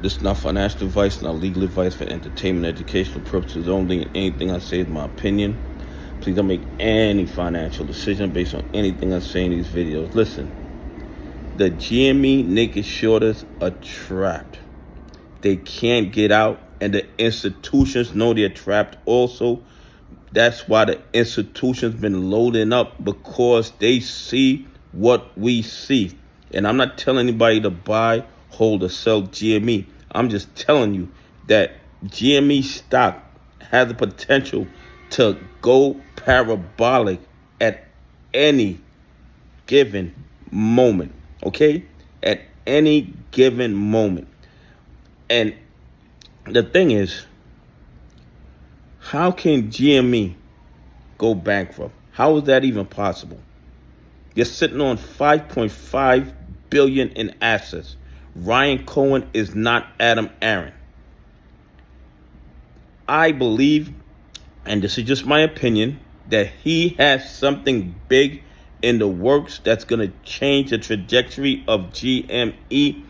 This is not financial advice, not legal advice for entertainment, educational purposes only. And anything I say is my opinion. Please don't make any financial decision based on anything I say in these videos. Listen, the GME naked shorters are trapped. They can't get out, and the institutions know they're trapped also. That's why the institutions been loading up, because they see what we see. And I'm not telling anybody to buy, hold, or sell GME. I'm just telling you that GME stock has the potential to go parabolic at any given moment, okay? At any given moment. And the thing is, how can GME go bankrupt? How is that even possible? You're sitting on $5.5 billion in assets. Ryan Cohen is not Adam Aaron. I believe, and this is just my opinion, that he has something big in the works that's going to change the trajectory of GME,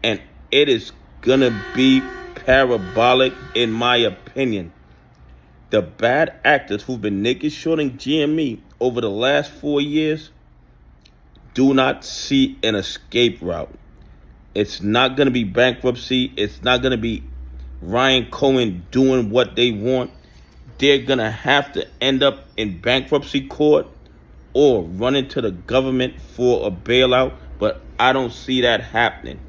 and it is going to be parabolic in my opinion. The bad actors who've been naked shorting GME over the last 4 years do not see an escape route. It's not going to be bankruptcy. It's not going to be Ryan Cohen doing what they want. They're going to have to end up in bankruptcy court or run into the government for a bailout, but I don't see that happening.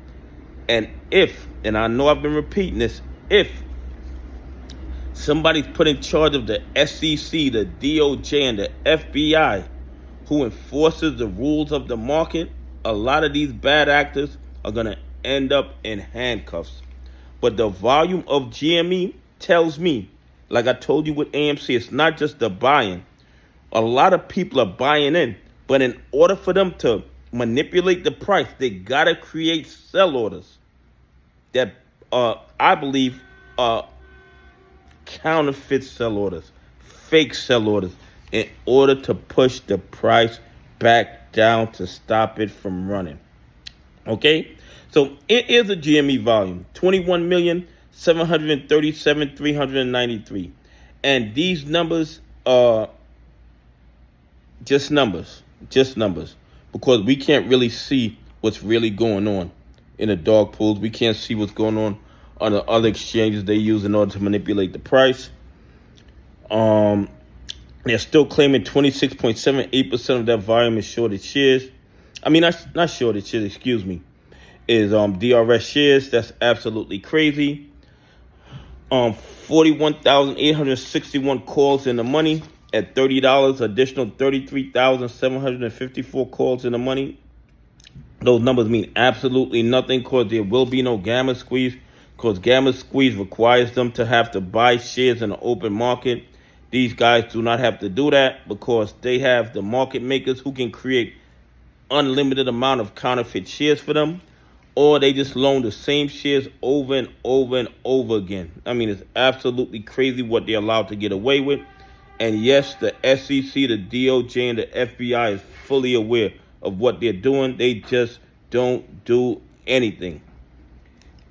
And and I know I've been repeating this, if somebody's put in charge of the SEC, the DOJ, and the FBI, who enforces the rules of the market, a lot of these bad actors are going to end up in handcuffs. But the volume of GME tells me, like I told you with AMC, it's not just the buying. A lot of people are buying in, but in order for them to manipulate the price, they got to create sell orders that I believe are counterfeit sell orders, fake sell orders, in order to push the price back down to stop it from running. Okay? So it is a GME volume, 21,737,393. And these numbers are just numbers, because we can't really see what's really going on in the dog pools. We can't see what's going on the other exchanges they use in order to manipulate the price. They're still claiming 26.78% of that volume is shorted shares. I mean, not shorted shares, excuse me, is DRS shares. That's absolutely crazy. 41,861 calls in the money at $30, additional 33,754 calls in the money. Those numbers mean absolutely nothing, because there will be no gamma squeeze, because gamma squeeze requires them to have to buy shares in the open market. These guys do not have to do that, because they have the market makers who can create unlimited amount of counterfeit shares for them, or they just loan the same shares over and over and over again. I mean, it's absolutely crazy what they're allowed to get away with. And yes, the SEC, the DOJ, and the FBI is fully aware of what they're doing. They just don't do anything.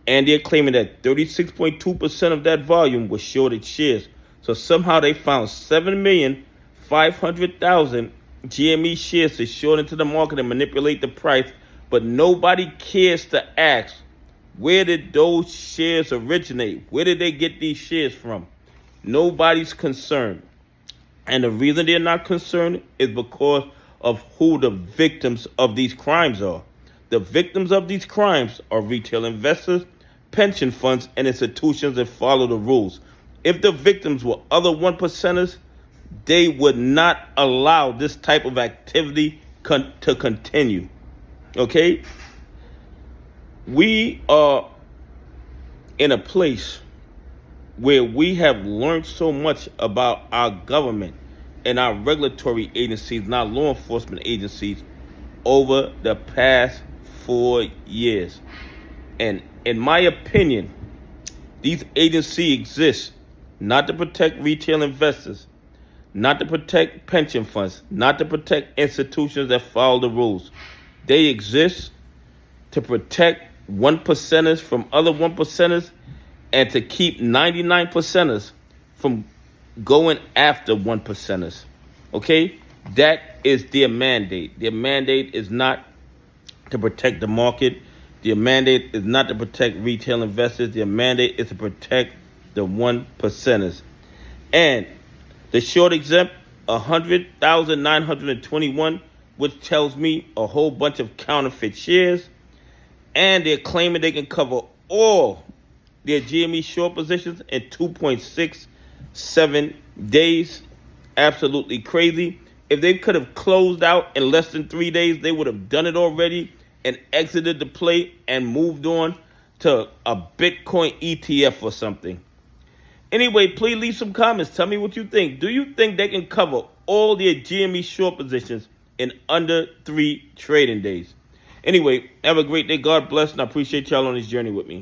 And they're claiming that 36.2% of that volume was shorted shares. So somehow they found 7,500,000 GME shares to short into the market and manipulate the price. But nobody cares to ask, where did those shares originate? Where did they get these shares from? Nobody's concerned. And the reason they're not concerned is because of who the victims of these crimes are. The victims of these crimes are retail investors, pension funds, and institutions that follow the rules. If the victims were other one percenters, they would not allow this type of activity to continue. Okay? We are in a place where we have learned so much about our government and our regulatory agencies, not law enforcement agencies, over the past 4 years. And in my opinion, these agencies exist not to protect retail investors, not to protect pension funds, not to protect institutions that follow the rules. They exist to protect one percenters from other one percenters and to keep 99 percenters from going after one percenters. Okay? That is their mandate. Their mandate is not to protect the market. Their mandate is not to protect retail investors. Their mandate is to protect the one percenters. And the short exempt, 100,921, which tells me a whole bunch of counterfeit shares. And they're claiming they can cover all their GME short positions in 2.67 days. Absolutely crazy. If they could have closed out in less than 3 days, they would have done it already and exited the play and moved on to a Bitcoin ETF or something. Anyway, please leave some comments. Tell me what you think. Do you think they can cover all their GME short positions in under 3 trading days? Anyway, have a great day. God bless, and I appreciate y'all on this journey with me.